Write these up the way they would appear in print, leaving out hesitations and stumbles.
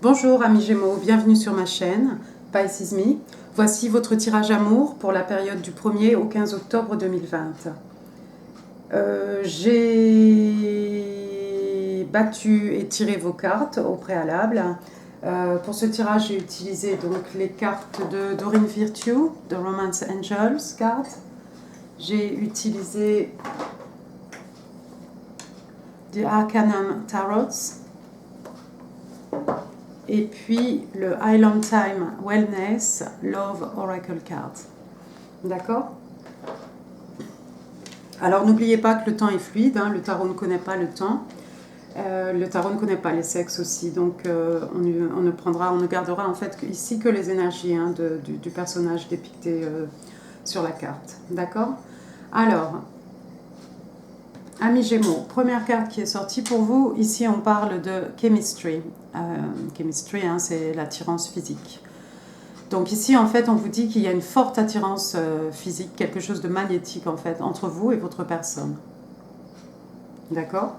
Bonjour amis Gémeaux, bienvenue sur ma chaîne Pisces Me. Voici votre tirage amour pour la période du 1er au 15 octobre 2020. J'ai battu et tiré vos cartes au préalable. Pour ce tirage, j'ai utilisé donc les cartes de Doreen Virtue, de Romance Angels cartes. J'ai utilisé The Arcanum Tarots. Et puis le Island Time Wellness Love Oracle Card. D'accord? Alors n'oubliez pas que le temps est fluide, hein, le tarot ne connaît pas le temps. Le tarot ne connaît pas les sexes aussi, donc on ne gardera en fait ici que les énergies hein, du personnage dépicté sur la carte. D'accord? Alors, amis Gémeaux, première carte qui est sortie pour vous. Ici, on parle de chemistry. Chemistry, hein, c'est l'attirance physique. Donc ici, en fait, on vous dit qu'il y a une forte attirance physique, quelque chose de magnétique, en fait, entre vous et votre personne. D'accord?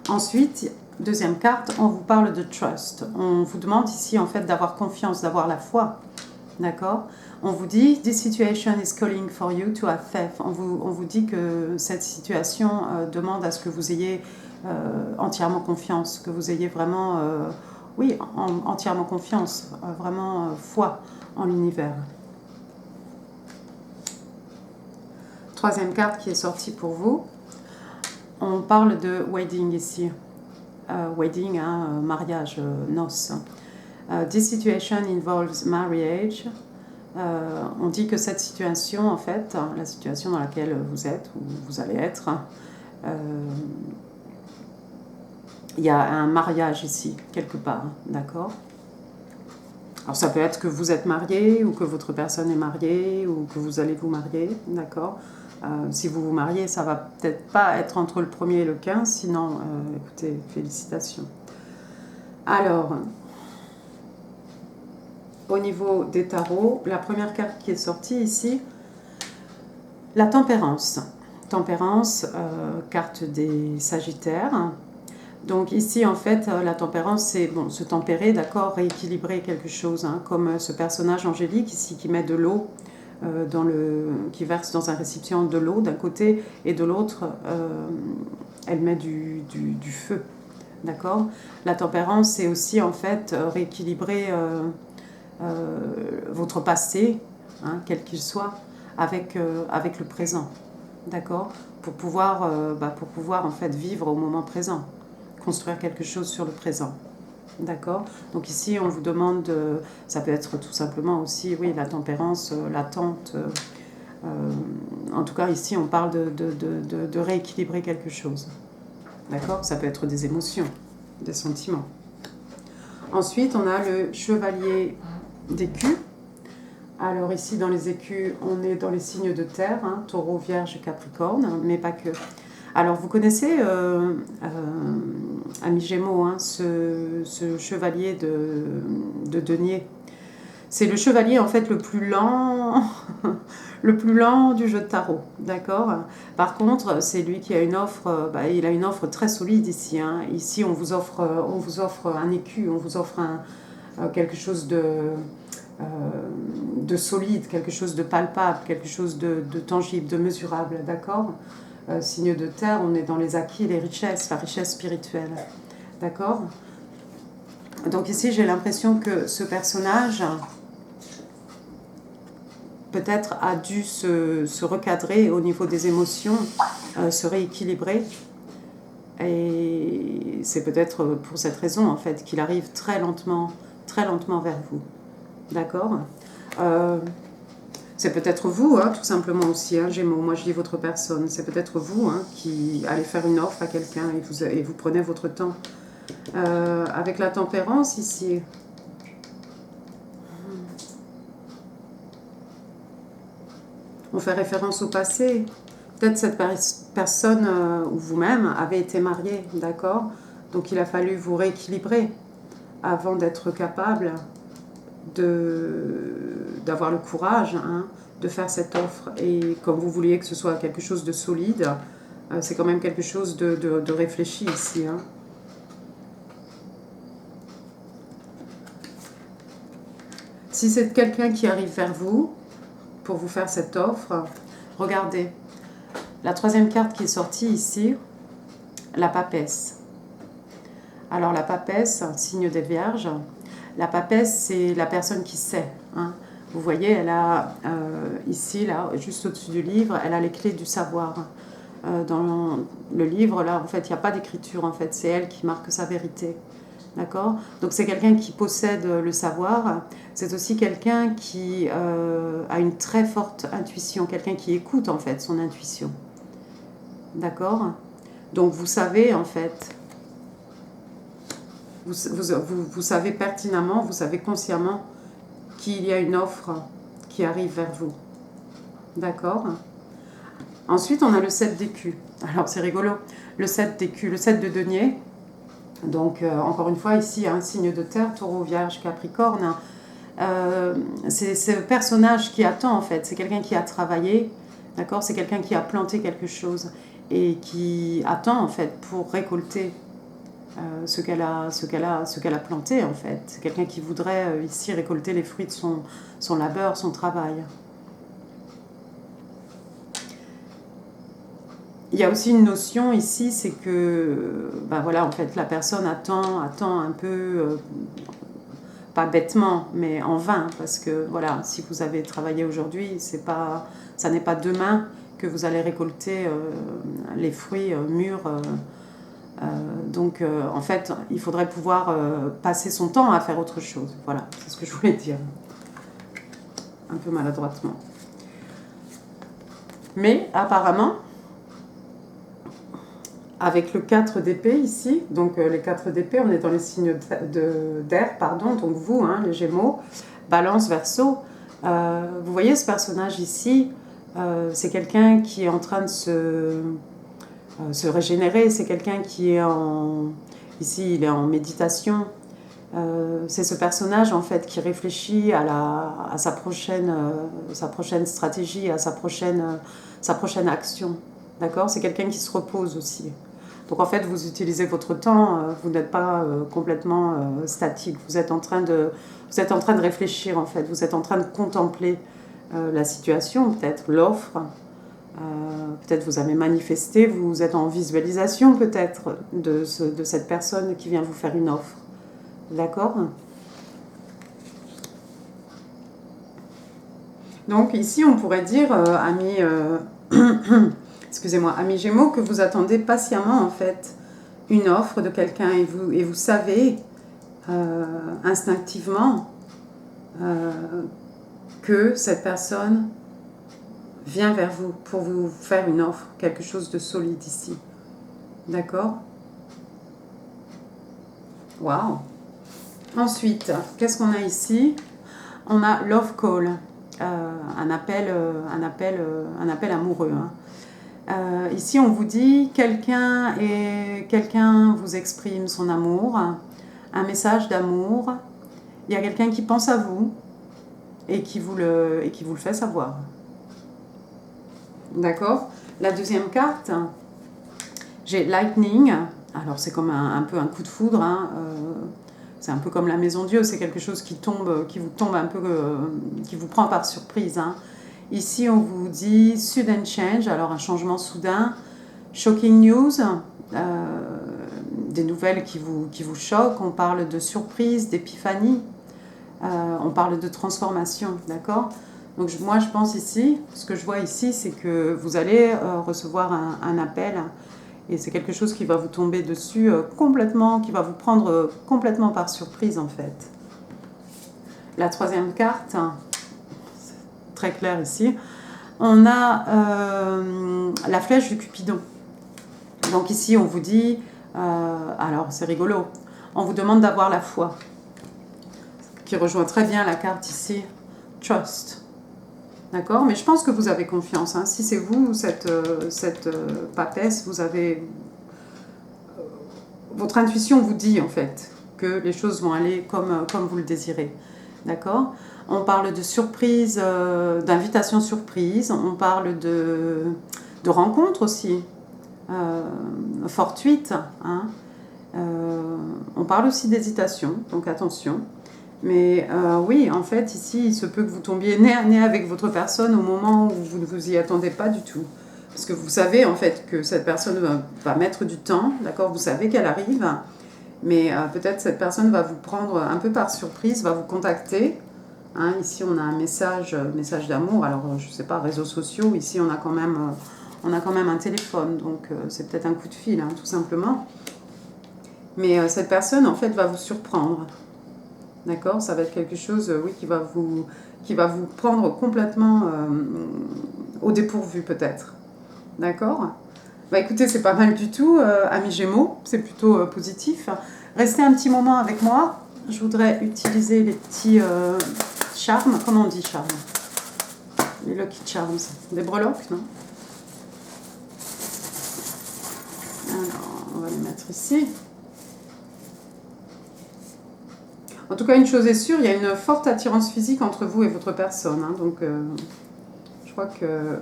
Ensuite, deuxième carte, on vous parle de trust. On vous demande ici, en fait, d'avoir confiance, d'avoir la foi. D'accord? On vous dit, this situation is calling for you to have faith. On vous dit que cette situation demande à ce que vous ayez entièrement confiance, que vous ayez vraiment, entièrement confiance, vraiment foi en l'univers. Troisième carte qui est sortie pour vous, on parle de wedding ici. Wedding, hein, mariage, noces. This situation involves marriage. On dit que cette situation, en fait, la situation dans laquelle vous êtes, ou vous allez être, il y a un mariage ici, quelque part, d'accord? Alors ça peut être que vous êtes marié, ou que votre personne est mariée, ou que vous allez vous marier, d'accord? Si vous vous mariez, ça va peut-être pas être entre le 1er et le 15, sinon, écoutez, félicitations. Alors, au niveau des tarots, la première carte qui est sortie ici, la tempérance. Tempérance, carte des Sagittaires. Donc ici, en fait, la tempérance, c'est bon, se tempérer, d'accord, rééquilibrer quelque chose, hein, comme ce personnage angélique ici qui met de l'eau, qui verse dans un récipient de l'eau d'un côté, et de l'autre, elle met du feu, d'accord. La tempérance, c'est aussi, en fait, rééquilibrer votre passé, hein, quel qu'il soit, avec le présent, d'accord, pour pouvoir en fait vivre au moment présent, construire quelque chose sur le présent, d'accord. Donc ici on vous demande, ça peut être tout simplement aussi, oui, la tempérance, l'attente, en tout cas ici on parle de rééquilibrer quelque chose, d'accord. Ça peut être des émotions, des sentiments. Ensuite on a le chevalier d'écus. Alors ici, dans les écus, on est dans les signes de terre, hein, taureau, vierge et capricorne, mais pas que. Alors, vous connaissez, amis Gémeaux, hein, ce chevalier de denier. C'est le chevalier, en fait, le plus lent, le plus lent du jeu de tarot, d'accord. Par contre, c'est lui qui a une offre, il a une offre très solide ici, hein. Ici, on vous offre un écu, on vous offre quelque chose de solide, quelque chose de palpable, quelque chose de tangible, de mesurable, d'accord. Signe de terre, on est dans les acquis, les richesses, la richesse spirituelle, d'accord. Donc ici, j'ai l'impression que ce personnage peut-être a dû se recadrer au niveau des émotions, se rééquilibrer. Et c'est peut-être pour cette raison, en fait, qu'il arrive très lentement vers vous. D'accord. C'est peut-être vous, hein, tout simplement aussi, hein, Gémeaux. Moi, je dis votre personne. C'est peut-être vous hein, qui allez faire une offre à quelqu'un et vous prenez votre temps. Avec la tempérance ici. On fait référence au passé. Peut-être cette personne ou vous-même avez été marié, d'accord. Donc, il a fallu vous rééquilibrer avant d'être capable d'avoir le courage hein, de faire cette offre. Et comme vous vouliez que ce soit quelque chose de solide, c'est quand même quelque chose de réfléchi ici. Hein. Si c'est quelqu'un qui arrive vers vous pour vous faire cette offre, regardez. La troisième carte qui est sortie ici, la papesse. Alors la papesse, signe des vierges, la papesse c'est la personne qui sait. Hein. Vous voyez, elle a ici, là, juste au-dessus du livre, elle a les clés du savoir. Dans le livre, là, en fait, il n'y a pas d'écriture, en fait, c'est elle qui marque sa vérité. D'accord? Donc c'est quelqu'un qui possède le savoir, c'est aussi quelqu'un qui a une très forte intuition, quelqu'un qui écoute, en fait, son intuition. D'accord? Donc vous savez, en fait, vous savez pertinemment, vous savez consciemment qu'il y a une offre qui arrive vers vous. D'accord? Ensuite, on a le 7 d'écus. Alors, c'est rigolo. Le 7 d'écus, le 7 de denier. Donc, encore une fois, ici, un signe de terre, taureau, vierge, capricorne. C'est ce personnage qui attend, en fait. C'est quelqu'un qui a travaillé, d'accord? C'est quelqu'un qui a planté quelque chose et qui attend, en fait, pour récolter ce qu'elle a planté, en fait. C'est quelqu'un qui voudrait, ici, récolter les fruits de son labeur, son travail. Il y a aussi une notion ici, c'est que, ben voilà, en fait, la personne attend un peu, pas bêtement, mais en vain, parce que, voilà, si vous avez travaillé aujourd'hui, ça n'est pas demain que vous allez récolter les fruits mûrs. Donc, en fait, il faudrait pouvoir passer son temps à faire autre chose. Voilà, c'est ce que je voulais dire, un peu maladroitement. Mais, apparemment, avec le 4 d'épée ici, donc les 4 d'épée, on est dans les signes d'air, pardon, donc vous, hein, les Gémeaux, Balance, Verseau. Vous voyez ce personnage ici, c'est quelqu'un qui est en train de se régénérer, c'est quelqu'un qui est ici il est en méditation. C'est ce personnage en fait qui réfléchit à sa prochaine stratégie, à sa prochaine action. D'accord? C'est quelqu'un qui se repose aussi. Donc en fait, vous utilisez votre temps, vous n'êtes pas complètement statique. Vous êtes en train de réfléchir en fait. Vous êtes en train de contempler la situation, peut-être l'offre. Peut-être vous avez manifesté, vous êtes en visualisation peut-être de cette personne qui vient vous faire une offre. D'accord? Donc ici, on pourrait dire, excusez-moi, amis Gémeaux, que vous attendez patiemment en fait une offre de quelqu'un et vous savez instinctivement que cette personne vient vers vous pour vous faire une offre, quelque chose de solide ici. D'accord? Waouh! Ensuite, qu'est-ce qu'on a ici? On a Love Call, un appel amoureux. Hein. Ici, on vous dit quelqu'un vous exprime son amour, un message d'amour. Il y a quelqu'un qui pense à vous et qui vous le fait savoir. D'accord? La deuxième carte, j'ai Lightning. Alors, c'est comme un peu un coup de foudre. Hein. C'est un peu comme la maison Dieu. C'est quelque chose qui vous tombe un peu, qui vous prend par surprise. Hein. Ici, on vous dit sudden change, alors un changement soudain. Shocking news, des nouvelles qui vous choquent. On parle de surprise, d'épiphanie. On parle de transformation, d'accord? Donc moi, je pense ici, ce que je vois ici, c'est que vous allez recevoir un appel et c'est quelque chose qui va vous tomber dessus complètement, qui va vous prendre complètement par surprise en fait. La troisième carte, très claire ici, on a la flèche du Cupidon. Donc ici, on vous dit, alors c'est rigolo, on vous demande d'avoir la foi, qui rejoint très bien la carte ici, Trust. D'accord? Mais je pense que vous avez confiance. Hein. Si c'est vous, cette papesse, vous avez... votre intuition vous dit en fait que les choses vont aller comme vous le désirez. D'accord? On parle de surprise, d'invitation surprise. On parle de rencontres aussi, fortuites. Hein. On parle aussi d'hésitation, donc attention. Mais oui, en fait, ici, il se peut que vous tombiez nez à nez avec votre personne au moment où vous ne vous y attendez pas du tout. Parce que vous savez, en fait, que cette personne va mettre du temps, d'accord? Vous savez qu'elle arrive, mais peut-être cette personne va vous prendre un peu par surprise, va vous contacter. Hein, ici, on a un message d'amour. Alors, je ne sais pas, réseaux sociaux. Ici, on a quand même un téléphone. Donc, c'est peut-être un coup de fil, hein, tout simplement. Mais cette personne, en fait, va vous surprendre. D'accord? Ça va être quelque chose, oui, qui va vous prendre complètement au dépourvu, peut-être. D'accord? Bah écoutez, c'est pas mal du tout, amis Gémeaux. C'est plutôt positif. Restez un petit moment avec moi. Je voudrais utiliser les petits charmes. Comment on dit charmes? Les Lucky Charms. Des breloques, non? Alors, on va les mettre ici. En tout cas, une chose est sûre, il y a une forte attirance physique entre vous et votre personne. Hein, donc, je crois que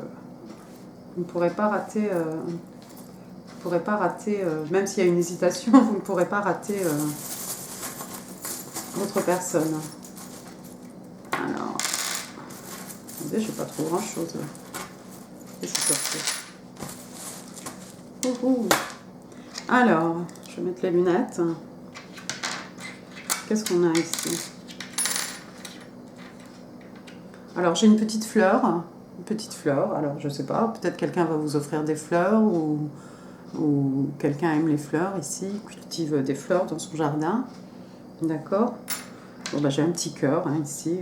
vous ne pourrez pas rater, même s'il y a une hésitation, vous ne pourrez pas rater votre personne. Alors, attendez, je n'ai pas trop grand-chose là. Qu'est-ce que c'est sorti? Alors, je vais mettre les lunettes. Qu'est-ce qu'on a ici? Alors, j'ai une petite fleur. Alors je sais pas, peut-être quelqu'un va vous offrir des fleurs ou quelqu'un aime les fleurs ici, cultive des fleurs dans son jardin. D'accord? Bon, bah, j'ai un petit cœur hein, ici,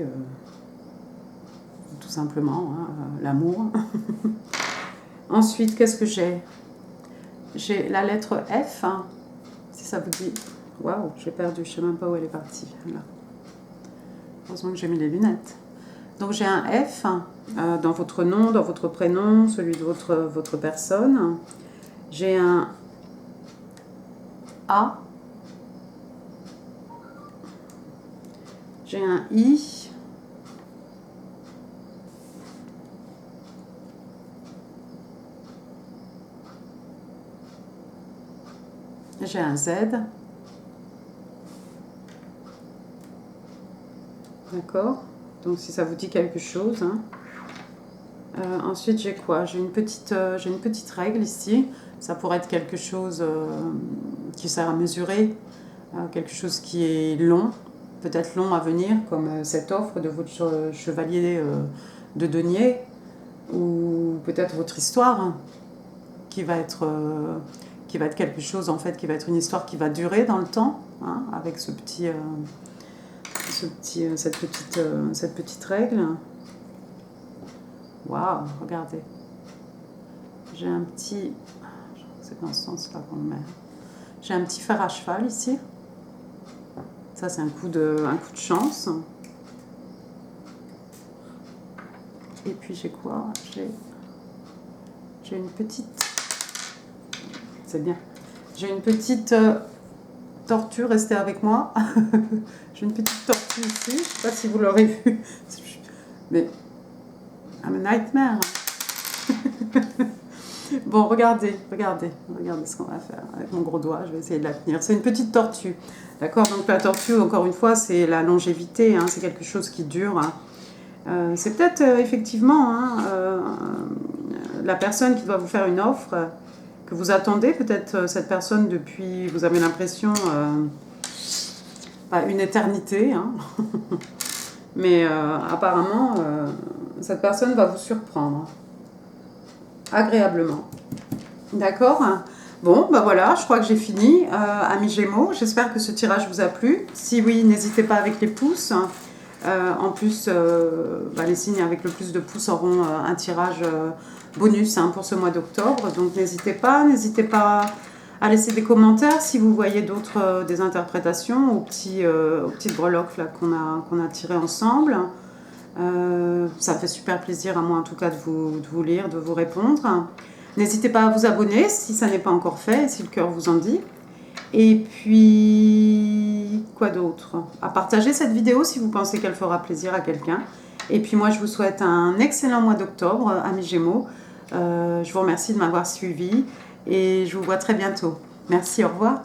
tout simplement, hein, l'amour. Ensuite, qu'est-ce que j'ai? J'ai la lettre F, hein, si ça vous dit. Waouh, j'ai perdu, je ne sais même pas où elle est partie. Là. Heureusement que j'ai mis les lunettes. Donc j'ai un F dans votre nom, dans votre prénom, celui de votre personne. J'ai un A. J'ai un I. J'ai un Z. D'accord? Donc si ça vous dit quelque chose. Hein. Ensuite j'ai quoi? J'ai une petite règle ici. Ça pourrait être quelque chose qui sert à mesurer, quelque chose qui est long, peut-être long à venir, comme cette offre de votre chevalier de denier, ou peut-être votre histoire, hein, qui va être quelque chose en fait, qui va être une histoire qui va durer dans le temps, hein, avec cette petite règle. Waouh, regardez. J'ai un petit... C'est dans ce sens-là qu'on le met. J'ai un petit fer à cheval ici. Ça, c'est un coup de chance. Et puis, j'ai quoi? J'ai une petite... C'est bien. J'ai une petite tortue, restez avec moi. J'ai une petite tortue ici. Je ne sais pas si vous l'aurez vue. Mais... I'm a nightmare. Bon, regardez ce qu'on va faire. Avec mon gros doigt, je vais essayer de la tenir. C'est une petite tortue. D'accord? Donc la tortue, encore une fois, c'est la longévité. Hein, c'est quelque chose qui dure. Hein. C'est peut-être effectivement hein, la personne qui doit vous faire une offre que vous attendez. Peut-être cette personne depuis, vous avez l'impression, une éternité. Hein. Mais apparemment, cette personne va vous surprendre. Agréablement. D'accord? Bon, bah voilà, je crois que j'ai fini, amis Gémeaux. J'espère que ce tirage vous a plu. Si oui, n'hésitez pas avec les pouces. En plus, les signes avec le plus de pouces auront un tirage bonus hein, pour ce mois d'octobre. Donc n'hésitez pas à laisser des commentaires si vous voyez d'autres des interprétations aux petites breloques là, qu'on a tirées ensemble. Ça me fait super plaisir à moi en tout cas de vous lire, de vous répondre. N'hésitez pas à vous abonner si ça n'est pas encore fait, si le cœur vous en dit. Et puis, quoi d'autre? À partager cette vidéo si vous pensez qu'elle fera plaisir à quelqu'un. Et puis moi, je vous souhaite un excellent mois d'octobre, amis Gémeaux. Je vous remercie de m'avoir suivi et je vous vois très bientôt. Merci, au revoir.